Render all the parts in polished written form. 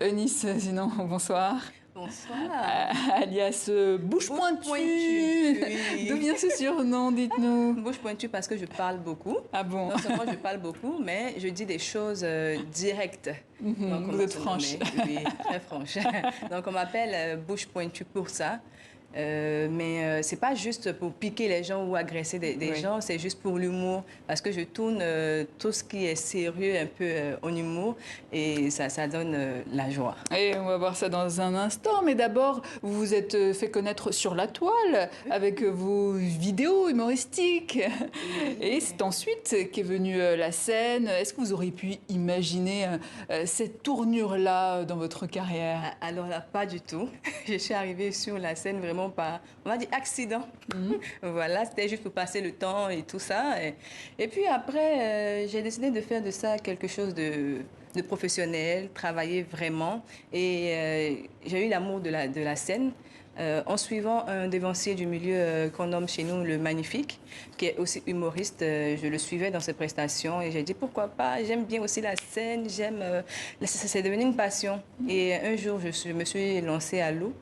Eunice Zinon, bonsoir. Bonsoir. Alias Bouche Pointue. Oui. D'où vient ce surnom, dites-nous? Bouche pointue parce que je parle beaucoup. Ah bon? Non seulement je parle beaucoup, mais je dis des choses directes. Donc, Vous êtes franche. Oui, très franche. Donc on m'appelle Bouche Pointue pour ça. Mais c'est pas juste pour piquer les gens ou agresser des gens, c'est juste pour l'humour. Parce que je tourne tout ce qui est sérieux un peu en humour et ça donne la joie. Et on va voir ça dans un instant. Mais d'abord, vous vous êtes fait connaître sur la toile avec vos vidéos humoristiques. Et c'est ensuite qu'est venue la scène. Est-ce que vous auriez pu imaginer cette tournure-là dans votre carrière? Alors là, pas du tout. Je suis arrivée sur la scène vraiment par, on va dire, accident. Voilà, c'était juste pour passer le temps et tout ça. Et puis après, j'ai décidé de faire de ça quelque chose de professionnel, travailler vraiment. Et j'ai eu l'amour de la scène. En suivant un dévancier du milieu qu'on nomme chez nous le Magnifique, qui est aussi humoriste, je le suivais dans ses prestations et j'ai dit pourquoi pas, j'aime bien aussi la scène, c'est devenu une passion. Et un jour, je me suis lancée à l'eau.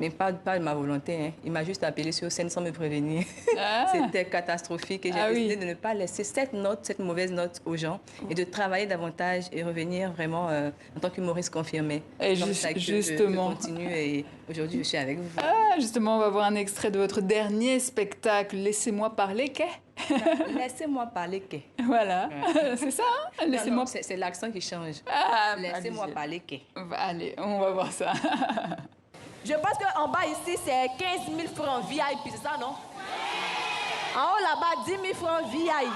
Mais pas de ma volonté. Hein. Il m'a juste appelé sur scène sans me prévenir. Ah. C'était catastrophique. Et j'ai décidé de ne pas laisser cette mauvaise note aux gens et de travailler davantage et revenir vraiment en tant qu'humoriste confirmé. Et justement. Je continue et aujourd'hui, je suis avec vous. Ah, justement, on va voir un extrait de votre dernier spectacle, Laissez-moi parler, qu'est? Laissez-moi parler, qu'est? Voilà, c'est ça, hein? Laissez-moi... C'est l'accent qui change. Ah, laissez-moi parler, qu'est? Allez, on va voir ça. Je pense qu'en bas ici, c'est 15 000 francs VIP, c'est ça, non? En haut là-bas, 10 000 francs VIP.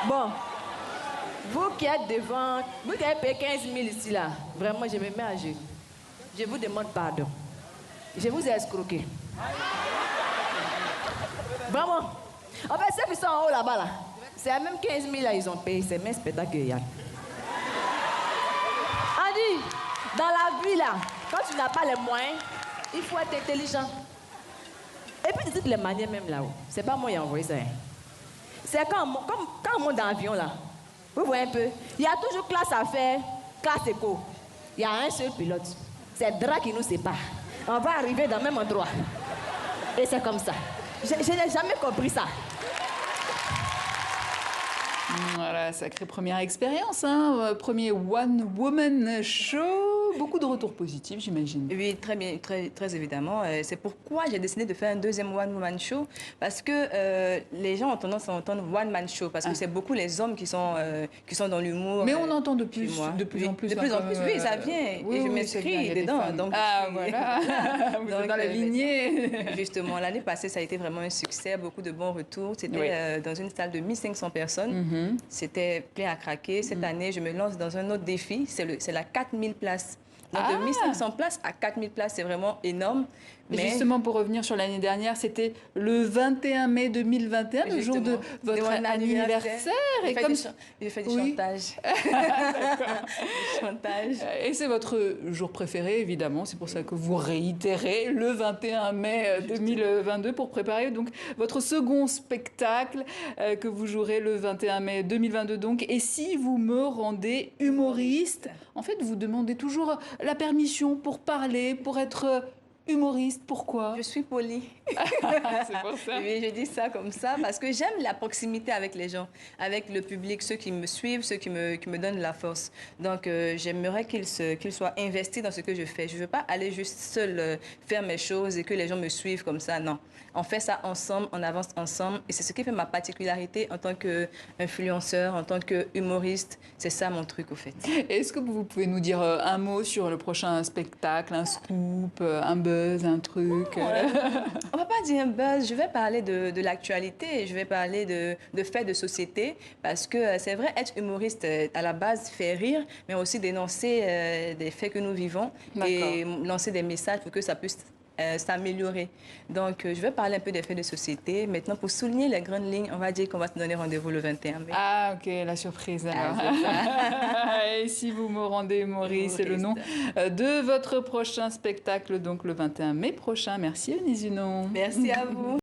Bon, vous qui êtes devant, vous qui avez payé 15 000 ici, là, vraiment, je me mets à genoux. Je vous demande pardon. Je vous ai escroqué. Vraiment. En fait, ceux qui sont en haut là-bas, là, c'est même 15 000 là, ils ont payé. C'est même spectacle qu'il y a. Adi, dans la vie là, quand tu n'as pas les moyens, il faut être intelligent. Et puis de toutes les manières même là-haut, c'est pas moi qui ai envoyé ça. Hein. C'est quand on monte dans l'avion là, vous voyez un peu, il y a toujours classe à faire, classe éco. Il y a un seul pilote. C'est le drap qui nous sépare. On va arriver dans le même endroit. Et c'est comme ça. Je n'ai jamais compris ça. Voilà, sacrée première expérience, hein. Premier One Woman Show. Beaucoup de retours positifs, j'imagine. Oui, très bien, très évidemment. C'est pourquoi j'ai décidé de faire un deuxième One Woman Show, parce que les gens ont tendance à entendre One Man Show, parce que c'est beaucoup les hommes qui sont dans l'humour. Mais on entend de plus en plus. De plus en plus, oui, ça vient. Oui, et je m'inscris dedans. Donc, voilà. Vous êtes dans la lignée. Justement, l'année passée, ça a été vraiment un succès, beaucoup de bons retours. C'était dans une salle de 1500 personnes. C'était plein à craquer. Cette année, je me lance dans un autre défi. C'est la 4000 places. Donc, de 1500 places à 4000 places, c'est vraiment énorme. Mais justement, pour revenir sur l'année dernière, c'était le 21 mai 2021, le jour de votre anniversaire. J'ai fait du chantage. Et c'est votre jour préféré, évidemment. C'est pour ça que vous réitérez le 21 mai 2022 pour préparer donc votre second spectacle que vous jouerez le 21 mai 2022. Donc. Et si vous me rendez humoriste, en fait, vous demandez toujours la permission pour parler, pour être... humoriste, pourquoi? Je suis polie. C'est pour ça. Oui, je dis ça comme ça parce que j'aime la proximité avec les gens, avec le public, ceux qui me suivent, ceux qui me donnent la force. Donc, j'aimerais qu'ils soient investis dans ce que je fais. Je ne veux pas aller juste seule faire mes choses et que les gens me suivent comme ça. Non. On fait ça ensemble, on avance ensemble. Et c'est ce qui fait ma particularité en tant qu'influenceur, en tant qu'humoriste. C'est ça mon truc, au fait. Est-ce que vous pouvez nous dire un mot sur le prochain spectacle, un scoop, un buzz, un truc? On ne va pas dire un buzz, je vais parler de l'actualité, je vais parler de faits de société, parce que c'est vrai, être humoriste à la base fait rire, mais aussi dénoncer des faits que nous vivons et lancer des messages pour que ça puisse s'améliorer. Donc, je vais parler un peu des faits de société. Maintenant, pour souligner les grandes lignes, on va dire qu'on va se donner rendez-vous le 21 mai. Ah, ok, la surprise alors. Et si vous me rendez humoriste, c'est le nom de votre prochain spectacle, donc le 21 mai prochain. Merci, Eunice Zinon. Merci à vous.